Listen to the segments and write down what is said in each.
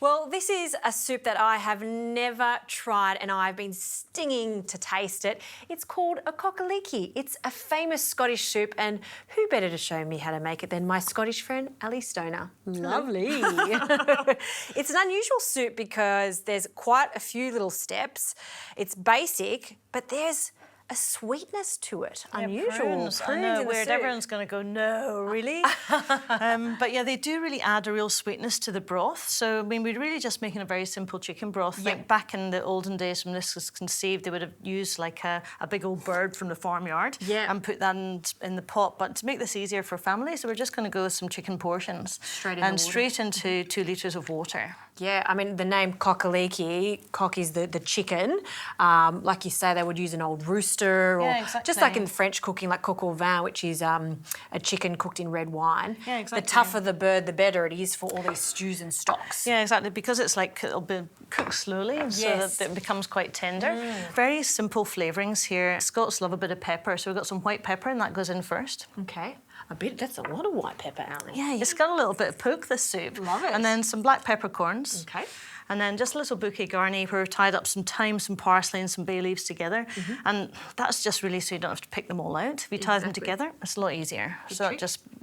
Well, this is a soup that I have never tried and I've been stinging to taste it. It's called a Cock-a-Leekie. It's a famous Scottish soup, and who better to show me how to make it than my Scottish friend, Ali Stoner. Lovely. It's an unusual soup because there's quite a few little steps. It's basic, but there's a sweetness to it. Unusual. Prunes. I know, weird. Everyone's going to go, no, really? But yeah, they do really add a real sweetness to the broth. So, I mean, we're really just making a very simple chicken broth. Like back in the olden days when this was conceived, they would have used like a big old bird from the farmyard and put that in the pot. But to make this easier for families, we're just going to go with some chicken portions. Straight into 2 litres of water. Yeah, I mean, the name Cock-a-Leekie, cock is the chicken. Like you say, they would use an old rooster or just like in French cooking, like coq au vin, which is a chicken cooked in red wine. Yeah, exactly. The tougher the bird, the better it is for all these stews and stocks. Yeah, exactly, because it's like it'll be cooked slowly so that it becomes quite tender. Very simple flavourings here. Scots love a bit of pepper, so we've got some white pepper and that goes in first. Okay. A bit, that's a lot of white pepper, Ali. Yeah, it's got a little bit of poke, this soup. Love it. And then some black peppercorns. Okay. And then just a little bouquet garni where we've tied up some thyme, some parsley and some bay leaves together. And that's just really so you don't have to pick them all out. If you tie them together, it's a lot easier. So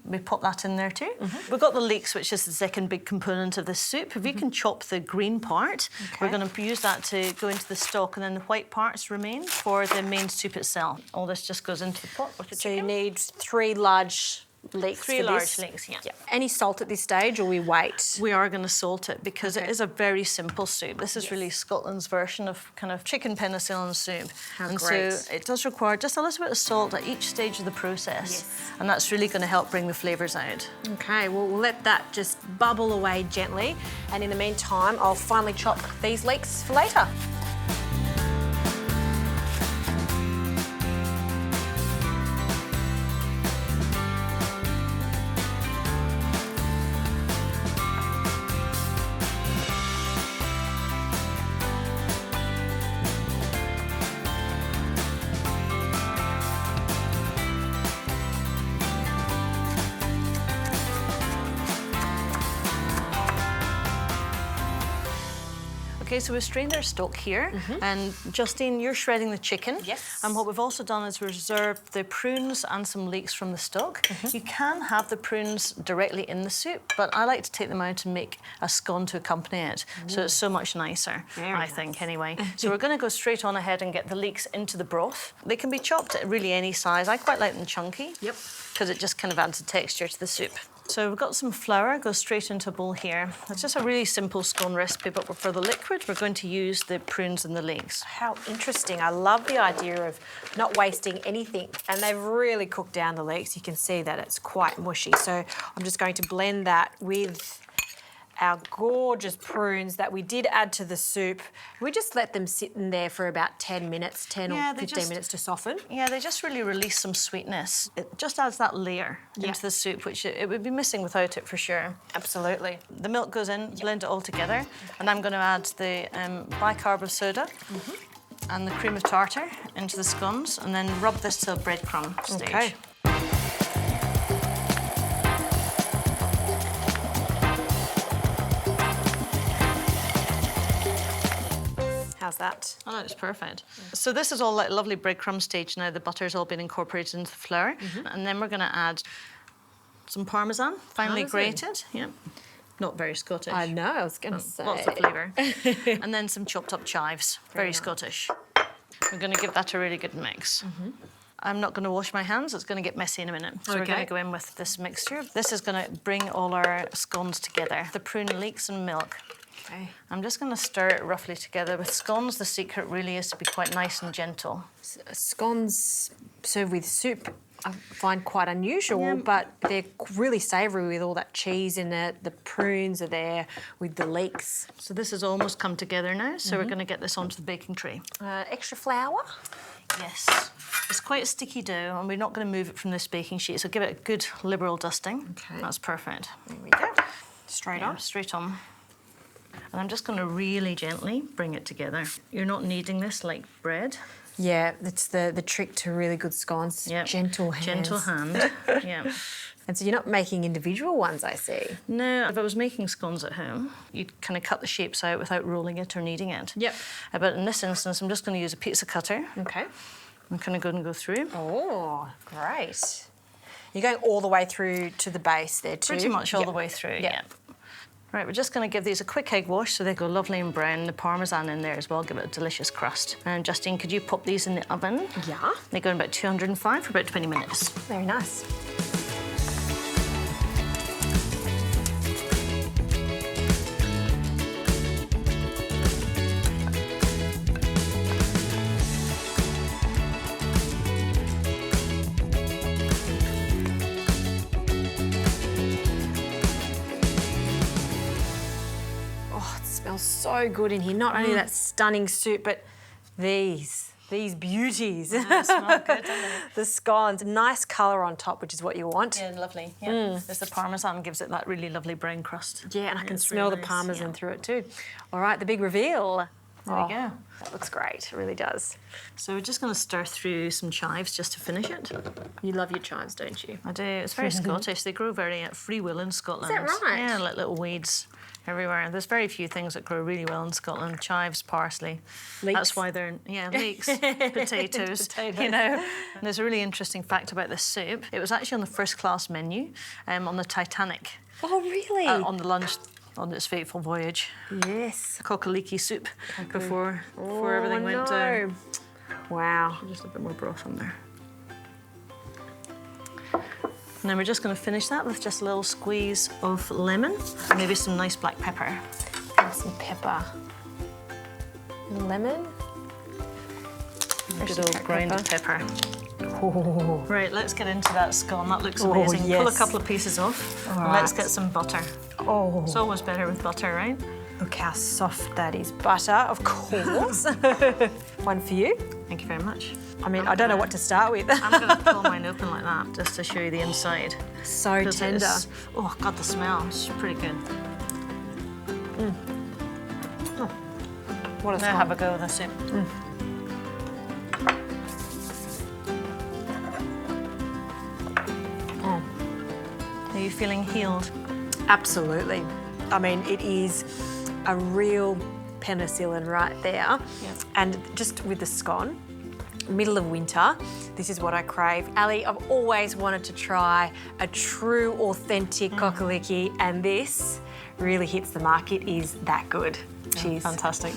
we pop that in there too. We've got the leeks, which is the second big component of this soup. If you can chop the green part, we're going to use that to go into the stock, and then the white parts remain for the main soup itself. All this just goes into the pot with the chicken. So you need 3 large leeks. 3 large leeks, yeah. Any salt at this stage, or we wait? We are going to salt it because it is a very simple soup. This is really Scotland's version of kind of chicken penicillin soup. How and great. So it does require just a little bit of salt at each stage of the process. And that's really going to help bring the flavours out. Okay, well, we'll let that just bubble away gently. And in the meantime, I'll finally chop these leeks for later. Okay, so we've strained our stock here, and Justine, you're shredding the chicken. Yes. And what we've also done is reserved the prunes and some leeks from the stock. You can have the prunes directly in the soup, but I like to take them out and make a scone to accompany it. So it's so much nicer, I think, anyway. So we're going to go straight on ahead and get the leeks into the broth. They can be chopped at really any size. I quite like them chunky. Yep. Because it just kind of adds a texture to the soup. So we've got some flour, goes straight into a bowl here. It's just a really simple scone recipe, but for the liquid, we're going to use the prunes and the leeks. How interesting. I love the idea of not wasting anything. And they've really cooked down the leeks. You can see that it's quite mushy. So I'm just going to blend that with our gorgeous prunes that we did add to the soup. We just let them sit in there for about 10 minutes, 10 or 15 minutes to soften. Yeah, they just really release some sweetness. It just adds that layer into the soup, which it would be missing without it for sure. Absolutely. The milk goes in, blend it all together, and I'm going to add the bicarb of soda and the cream of tartar into the scones, and then rub this to a breadcrumb stage. Okay. How's that? Oh, that's perfect. So this is all like lovely breadcrumb stage now. The butter's all been incorporated into the flour. And then we're going to add some parmesan, finely grated. Yeah. Not very Scottish. I know, I was going to say. Lots of flavour. And then some chopped up chives. Very Scottish. We're going to give that a really good mix. I'm not going to wash my hands. It's going to get messy in a minute. So we're going to go in with this mixture. This is going to bring all our scones together. The prune leeks and milk. Okay. I'm just going to stir it roughly together. With scones, the secret really is to be quite nice and gentle. Scones served with soup I find quite unusual, but they're really savoury with all that cheese in it. The prunes are there with the leeks. So this has almost come together now, so we're going to get this onto the baking tray. Extra flour? Yes. It's quite a sticky dough, and we're not going to move it from this baking sheet, so give it a good liberal dusting. Okay. That's perfect. There we go. Straight on? Straight on. And I'm just going to really gently bring it together. You're not kneading this like bread. Yeah, that's the trick to really good scones. Yep. Gentle hands. Gentle hand, yeah. And so you're not making individual ones, I see. No, if I was making scones at home, you'd kind of cut the shapes out without rolling it or kneading it. Yep. But in this instance, I'm just going to use a pizza cutter. Okay. I'm kind of going to go through. Oh, great. You're going all the way through to the base there too? Pretty much all the way through, yeah. Right, we're just going to give these a quick egg wash so they go lovely and brown. The parmesan in there as well, give it a delicious crust. And Justine, could you pop these in the oven? Yeah. They go in about 205 for about 20 minutes. Very nice. Smells so good in here. Not only that stunning soup, but these beauties. Yeah, smell good, don't they? The scones, nice colour on top, which is what you want. Yeah, lovely. Yeah. There's the parmesan, gives it that really lovely brown crust. Yeah, and I can It's smell really the nice, parmesan yeah. through it too. All right, the big reveal. There we go. That looks great, it really does. So we're just going to stir through some chives just to finish it. You love your chives, don't you? I do. It's very Scottish. They grow very at free will in Scotland. Is that right? Yeah, like little weeds everywhere. There's very few things that grow really well in Scotland. Chives, parsley. Leeks. That's why they're, leeks, potatoes, you know. And there's a really interesting fact about this soup. It was actually on the first class menu on the Titanic. Oh, really? On the lunch, on its fateful voyage. Yes. Cock-a-Leekie soup before everything went down. Wow. Just a bit more broth in there. And then we're just going to finish that with just a little squeeze of lemon, and maybe some nice black pepper. And some pepper. Lemon. Good old ground pepper. Oh. Right, let's get into that scone. That looks amazing. yes. Pull a couple of pieces off. All And let's right. get some butter. Oh. It's always better with butter, right? Look how soft that is. Butter, of course. One for you. Thank you very much. I mean, I don't know what to start with. I'm going to pull mine open like that just to show you the inside. So 'Cause tender. it's- Oh, God, the smell. It's pretty good. What a Now have a go with the soup. Are you feeling healed? Absolutely. I mean, it is a real penicillin right there. Yeah. And just with the scone, middle of winter, this is what I crave. Ali, I've always wanted to try a true, authentic Cock-a-Leekie, and this really hits the mark. It is that good. Cheers. Fantastic.